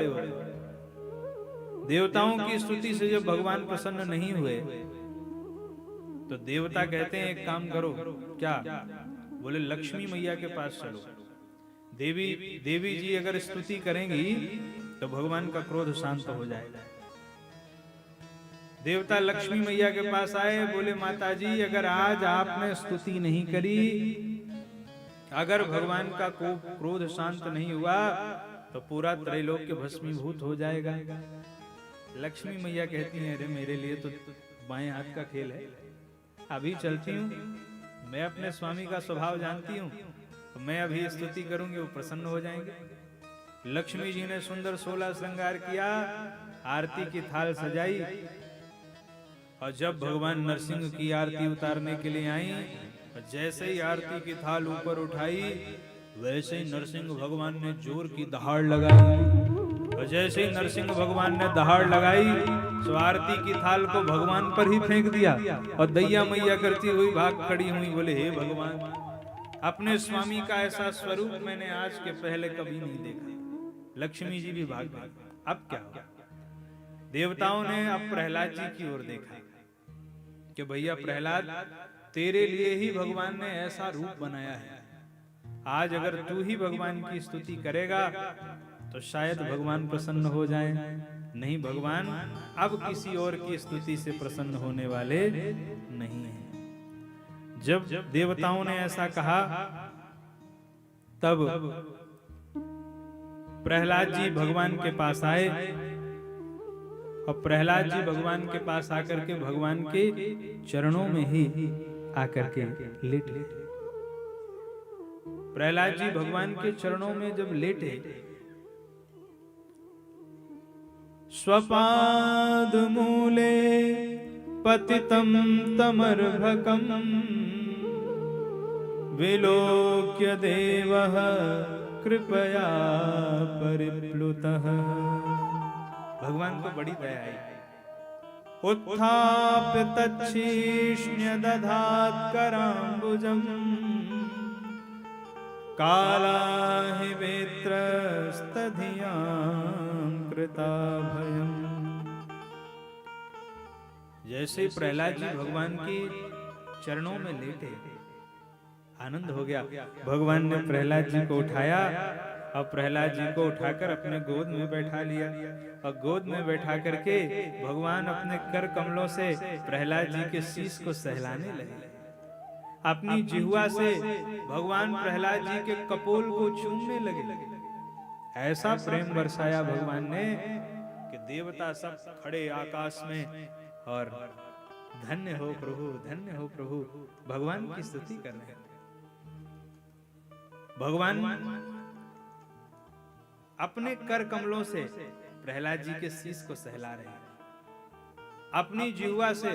खड़े हो गए। देवताओं की स्तुति से जब भगवान प्रसन्न नहीं हुए तो देवता कहते हैं एक काम करो। क्या? बोले लक्ष्मी मैया के पास चलो। देवी देवी जी अगर स्तुति करेंगी तो भगवान का क्रोध शांत हो जाएगा। देवता लक्ष्मी मैया के पास आए, बोले माता जी अगर आज आपने स्तुति नहीं करी, अगर भगवान का क्रोध शांत नहीं हुआ तो पूरा त्रैलोक्य भस्मीभूत हो जाएगा। लक्ष्मी मैया कहती हैं अरे मेरे लिए तो बाएं हाथ का खेल है, अभी चलती हूँ, मैं अपने स्वामी का स्वभाव जानती हूँ, तो मैं अभी स्तुति करूंगी वो प्रसन्न हो जाएंगे। लक्ष्मी जी ने सुंदर 16 श्रृंगार किया, आरती की थाल सजाई, और जब भगवान नरसिंह की आरती उतारने के लिए आई, जैसे ही आरती की थाल ऊपर उठाई वैसे ही नरसिंह भगवान ने जोर की दहाड़ लगाई, और जैसे ही नरसिंह भगवान ने दहाड़ लगाई तो आरती की थाल को भगवान पर ही फेंक दिया, और दैया मैया करती हुई भाग खड़ी हुई, बोले हे भगवान, अपने स्वामी का ऐसा स्वरूप मैंने आज के पहले कभी नहीं देखा। लक्ष्मी जी भी भाग गई। अब क्या हुआ? देवताओं ने अब प्रहलाद जी की ओर देखा कि भैया प्रहलाद, तेरे लिए ही भगवान ने ऐसा रूप बनाया है, आज अगर तू ही भगवान की स्तुति करेगा तो शायद भगवान प्रसन्न हो जाए। नहीं, भगवान अब किसी और की स्तुति से प्रसन्न होने वाले नहीं हैं। जब देवताओं ने ऐसा कहा तब प्रहलाद जी भगवान के पास आए, और प्रहलाद जी भगवान के पास आकर के भगवान के चरणों में ही आकर के लेटे। प्रहलाद जी भगवान के चरणों में जब लेटे, स्वपाद मूले पतितं तमर्भकं विलोक्य देवः कृपया परिप्लुतः। भगवान को बड़ी दया आई। उत्थाप्य तच्छीष्ण्य दधात् कराम्बुजम् कालाहि वेत्रस्तधियां कृता भयम्। जैसे प्रहलाद जी भगवान के चरणों में लेटे, आनंद हो गया। भगवान ने प्रहलाद जी को उठाया और प्रहलाद जी को उठाकर अपने गोद में बैठा लिया, और गोद में बैठा करके भगवान अपने कर कमलों से प्रहलाद जी के शीश को सहलाने लगे। अपनी जिह्वा से भगवान प्रहलाद जी के कपोल को चूमने लगे। ऐसा प्रेम बरसाया भगवान ने कि देवता सब खड़े आकाश में और धन्य हो प्रभु, धन्य हो प्रभु, भगवान की स्तुति कर रहे हैं। भगवान अपने कर कमलों से प्रहलाद जी के शीश को सहला रहे हैं, अपनी जिह्वा से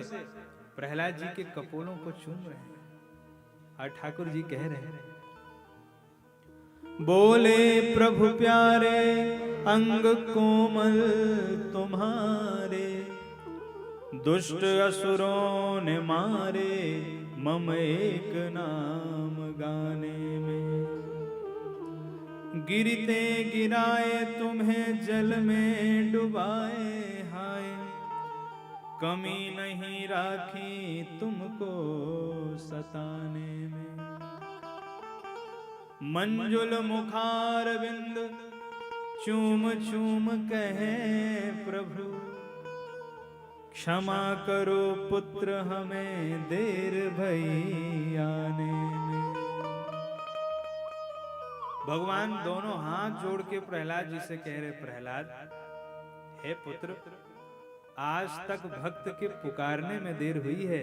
प्रहलाद जी के कपोलों को चूम रहे हैं, और ठाकुर जी कह रहे हैं, बोले प्रभु प्यारे अंग कोमल तुम्हारे, दुष्ट असुरों ने मारे मम एक नाम गाने में। गिरते गिराए तुम्हें जल में डुबाए हाय, कमी नहीं राखी तुमको सताने में। मंजुल मुखार बिंद चूम चूम कहे प्रभु, क्षमा करो पुत्र हमें देर भई आने में। भगवान दोनों हाथ जोड़ के प्रहलाद जी से कह रहे, प्रहलाद हे पुत्र, आज तक भक्त के पुकारने में देर हुई है,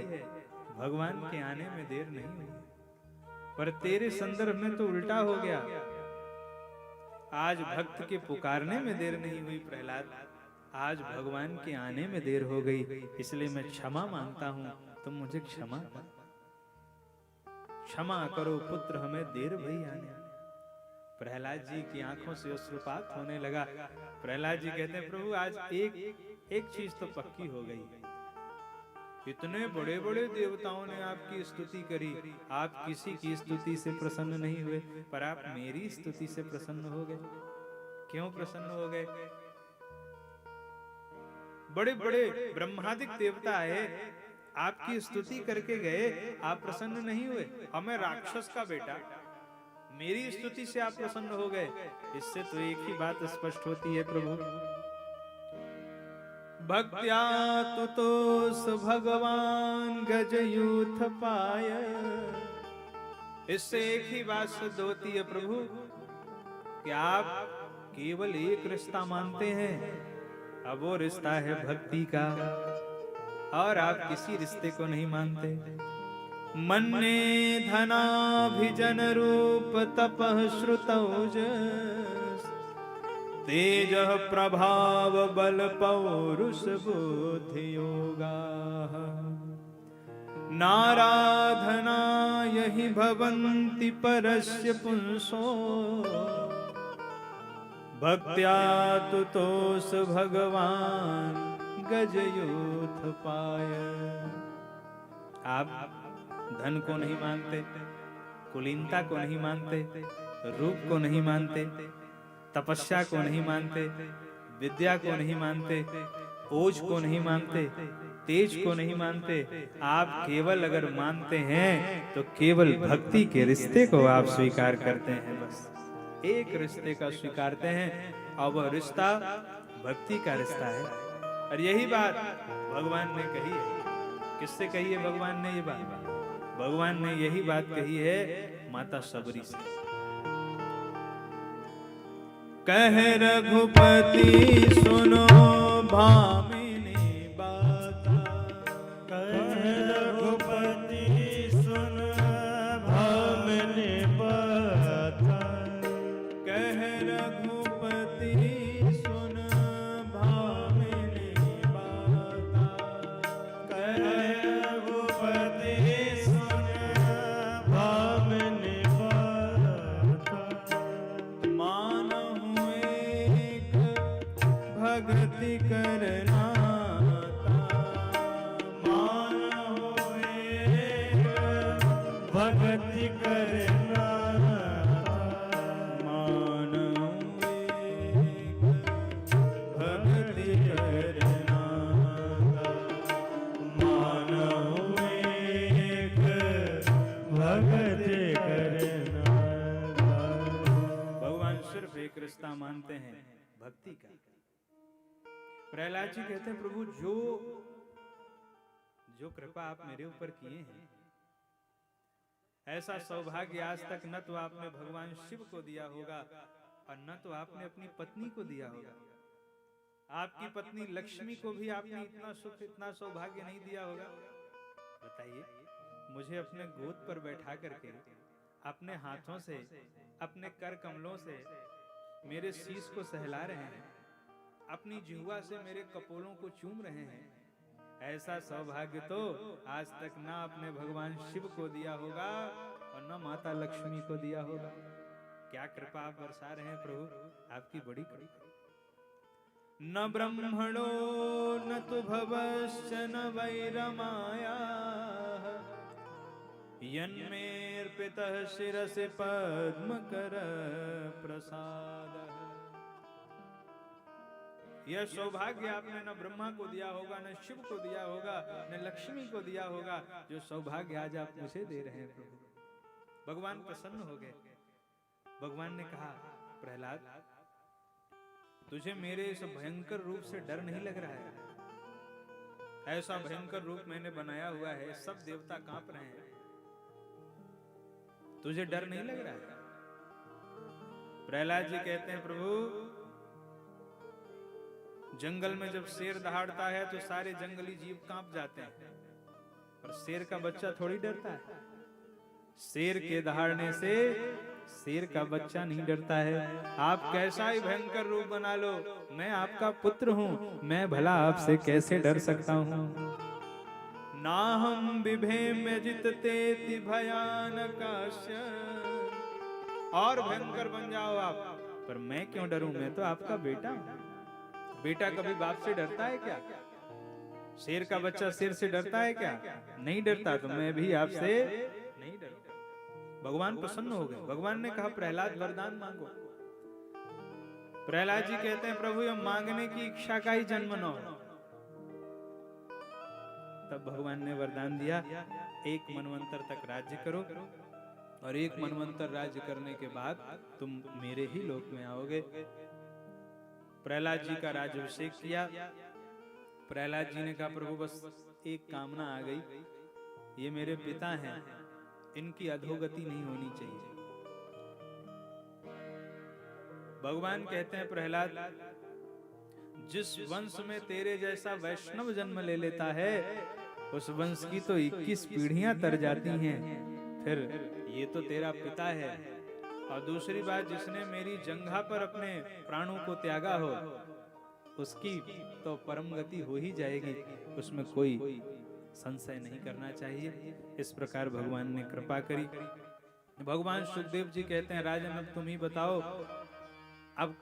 भगवान के आने में देर नहीं हुई, पर तेरे संदर्भ में तो उल्टा हो गया। आज भक्त के पुकारने में देर नहीं हुई प्रहलाद, आज भगवान के आने में देर हो गई, इसलिए मैं क्षमा मांगता हूं, तुम मुझे क्षमा कर, क्षमा करो पुत्र हमें देर भई आने। प्रहलाद जी की आंखों से अश्रुपात होने लगा। प्रहलाद जी कहते हैं, प्रभु आज एक चीज तो पक्की हो गई, इतने बड़े बड़े देवताओं ने आपकी स्तुति करी, आप किसी की स्तुति से प्रसन्न नहीं हुए, पर आप मेरी स्तुति से प्रसन्न हो गए। क्यों प्रसन्न हो गए? बड़े बड़े ब्रह्मादिक देवता आए, आपकी स्तुति करके गए, आप प्रसन्न नहीं हुए। हमें राक्षस का बेटा, मेरी स्तुति से आप प्रसन्न हो गए। इससे तो एक ही बात स्पष्ट होती है प्रभु, भक्त्या तुतोस भगवान गजयूथ पाय। इससे एक ही बात सिद्ध होती है प्रभु कि आप केवल एक रिश्ता मानते हैं, अब वो रिश्ता है भक्ति का, और आप किसी रिश्ते को नहीं मानते। मन्ने धनाभिजन रूप तपः श्रुतौज, तेज प्रभाव बल पौरुष बुद्धि योगा। नाराधना यहि भवन्ति परस्य पुंसो, भक्त्या तुतोस भगवान गजयूथ पाय। आप धन को नहीं मानते, कुलीनता को नहीं मानते, रूप को नहीं मानते, तपस्या को नहीं मानते, विद्या को नहीं मानते, ओज को नहीं मानते, तेज को नहीं मानते। आप केवल अगर मानते हैं तो केवल भक्ति के रिश्ते को आप स्वीकार करते हैं, बस एक रिश्ते का स्वीकारते हैं, और वह रिश्ता भक्ति का रिश्ता है। और यही बात भगवान ने कही है। किससे कही है भगवान ने ये बात? भगवान ने यही बात कही है माता सबरी से। कह रघुपति सुनो भामिनी बात, कह रघुपति सुन भामिनी बात, कह रघुपति सुन भामिनी बात, कह रघुपति सुन भामिनी बात। मानहु एक भक्ति करना, मानहु एक भक्ति करना, मानहु एक भक्ति करना, मानहु एक भक्ति करना। भगवान सिर्फ एक रिश्ता मानते हैं, भक्ति का। प्रहलाद जी कहते हैं प्रभु जो कृपा आप मेरे ऊपर किए हैं, ऐसा सौभाग्य आज तक न तो आपने भगवान शिव को दिया होगा और न तो आपने अपनी पत्नी को दिया होगा। आपकी पत्नी लक्ष्मी को भी आपने इतना सुख, इतना सौभाग्य नहीं दिया होगा। बताइए, मुझे अपने गोद पर बैठा करके अपने हाथों से, अपने कर कमलों से मेरे शीश को सहला रहे हैं, अपनी जिह्वा से मेरे कपोलों को चूम रहे हैं। ऐसा सौभाग्य तो आज तक ना आपने भगवान शिव को दिया होगा और न माता लक्ष्मी को दिया होगा। क्या कृपा आप बरसा रहे हैं प्रभु, आपकी बड़ी कृपा। न ब्रह्मणो न तु भवश्च न वैरमाया, यन्मेर्पितः शिरसि पद्मकर प्रसाद। यह सौभाग्य आपने न ब्रह्मा को दिया होगा, न शिव को दिया होगा, न लक्ष्मी को दिया होगा, जो सौभाग्य आज आप मुझे दे रहे हैं प्रभु। भगवान प्रसन्न हो गए। भगवान ने कहा, प्रहलाद, तुझे मेरे इस भयंकर रूप से डर नहीं लग रहा है? ऐसा भयंकर रूप मैंने बनाया हुआ है, सब देवता कांप रहे हैं, तुझे डर नहीं लग रहा है? प्रहलाद जी कहते हैं, प्रभु जंगल में जब शेर दहाड़ता है तो सारे जंगली जीव कांप जाते हैं, पर शेर का बच्चा थोड़ी डरता है। शेर के दहाड़ने से शेर का बच्चा नहीं डरता है। आप कैसा ही भयंकर रूप बना लो, मैं आपका पुत्र हूँ, मैं भला आपसे कैसे डर सकता हूँ। ना हम विभेम्य जितते भयानकास्य, और भयंकर बन जाओ आप, पर मैं क्यों डरूं, मैं तो आपका बेटा हूं। बेटा कभी बाप से डरता है क्या? शेर का बच्चा शेर से डरता है क्या? नहीं डरता, तो मैं भी आपसे नहीं डरता। भगवान प्रसन्न हो गए। भगवान ने कहा, प्रहलाद वरदान मांगो। प्रहलाद जी कहते हैं, प्रभु ये मांगने की इच्छा का ही जन्म न हो, तब भगवान ने वरदान दिया, एक मनवंतर तक राज्य करो और एक मनवंतर राज्य करने के बाद तुम मेरे ही लोक में आओगे। प्रहलाद जी का राज्याभिषेक किया। प्रहलाद जी ने कहा प्रभु बस एक कामना आ गई, ये मेरे पिता हैं, इनकी अधोगति नहीं होनी चाहिए। भगवान कहते हैं प्रहलाद, जिस वंश में तेरे जैसा वैष्णव जन्म ले लेता है उस वंश की तो 21 पीढ़ियां तर जाती हैं, फिर ये तो तेरा पिता है। और दूसरी बात, जिसने मेरी जंघा पर अपने प्राणों को त्यागा हो उसकी तो परम गति हो ही जाएगी, उसमें कोई संशय नहीं करना चाहिए। इस प्रकार भगवान ने कृपा करी। भगवान सुखदेव जी कहते हैं राजन अब तुम ही बताओ